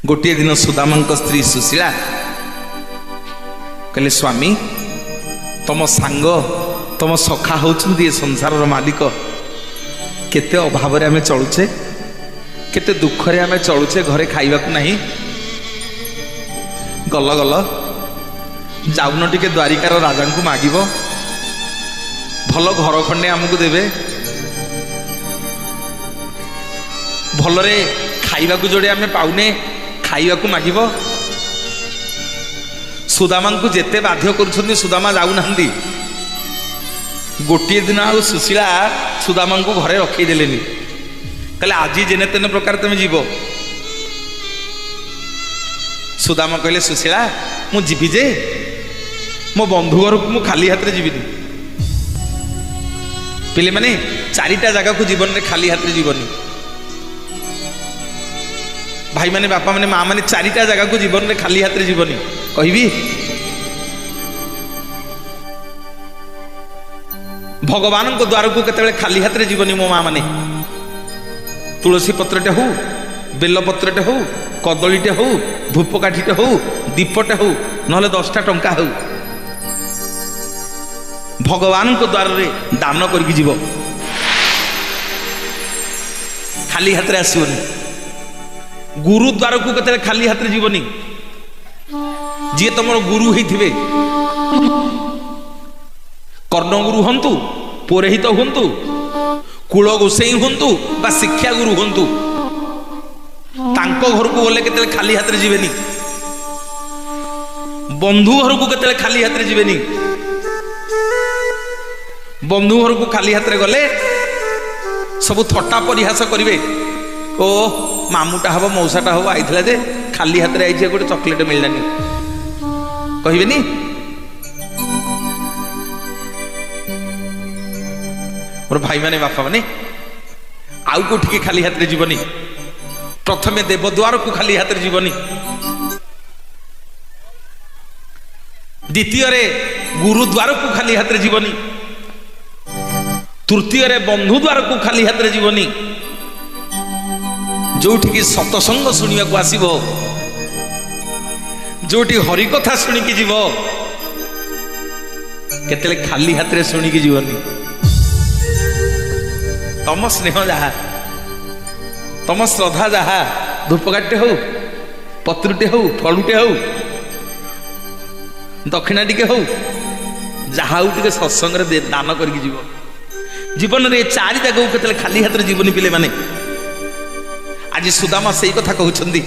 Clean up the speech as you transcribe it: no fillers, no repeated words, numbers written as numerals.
गोटे दिन सुदामा स्त्री सुशीला कहले स्वामी तुम सांग तुम सखा होती संसार मालिक केते अभाव आम चलुचे केते दुखरे आम चलुचे घरे खाइबा नहीं गल गल जाऊन टिके द्वारिकार राजा को मागिब भल घर खंडे आमको देवे भलरे खाइबा को जोड़े आम पाउने खाइबा को मागिब सुदामा को जेते बाध्य कर सुदामा जाऊना गोटे दिन आ सुशीला सुदामा को घरे रखीदेले कहले आज जेने तेने प्रकार तुम जीव सुदामा कहले सुशीला मु जीवी जे मो बंधु घर को मु खाली हाथ में जीविनी पिले माने चारिटा जगह को जीवन में खाली हाथ में जीवनी भाई माने बापा माने माँ माने चारिटा जगह को जीवन में खाली हाथ में जीवनी कहबी भगवान को द्वार को केते खाली हाथ में जीवनी मो माँ माने तुलसी पत्रटे हो बेल पत्रटे हो कदलीटे हो धूपकाठीटे हो दीपटे हो नहले 10टा टंका हो भगवान को द्वार रे दान करके जीव खाली हाथ में आसबनी गुरु द्वार को केते खाली हाथ में जीवनी जी तुम गुरु होइथिबे कर्णगुरु हंतु पुरोहित हंतु कुल गोसाई हंतु बा शिक्षा गुरु हंतु तांको घर को गले केते खाली हाथ में जीवेनी बंधु घर को केते खाली हाथ में जीवेनी बंधु घर को खाली हाथ में गले सब थट्टा परिहास करिवे ओ मामुटा हम मौसाटा हम आई जे खाली हाथ में आई गोटे चॉकलेट मिललानी कहबेनी और भाई माने बापा माने आउ कोठी खाली हाथ में जीवनी प्रथमे देवद्वार को खाली हाथ में जीवनी द्वितीय गुरुद्वार को खाली हाथ में जीवनी तृतीय बंधु द्वार को खाली हाथ में जीवनी जोठी सतसंग शुणा को आसब जोटी हरि कथा शुणिकी जीव केते खाली हाथ में शुणिकी जीवनी तम स्नेह जहा तम श्रद्धा जहा धूपकाठे हो पत्रुटे हो फलुटे हो दक्षिणा टिके हो जहा टे सत्संग दान करके जीव जीवन में चारि जगह केते खाली हाथ में जीवनी पिले माने आज सुदामा से कथा कहते।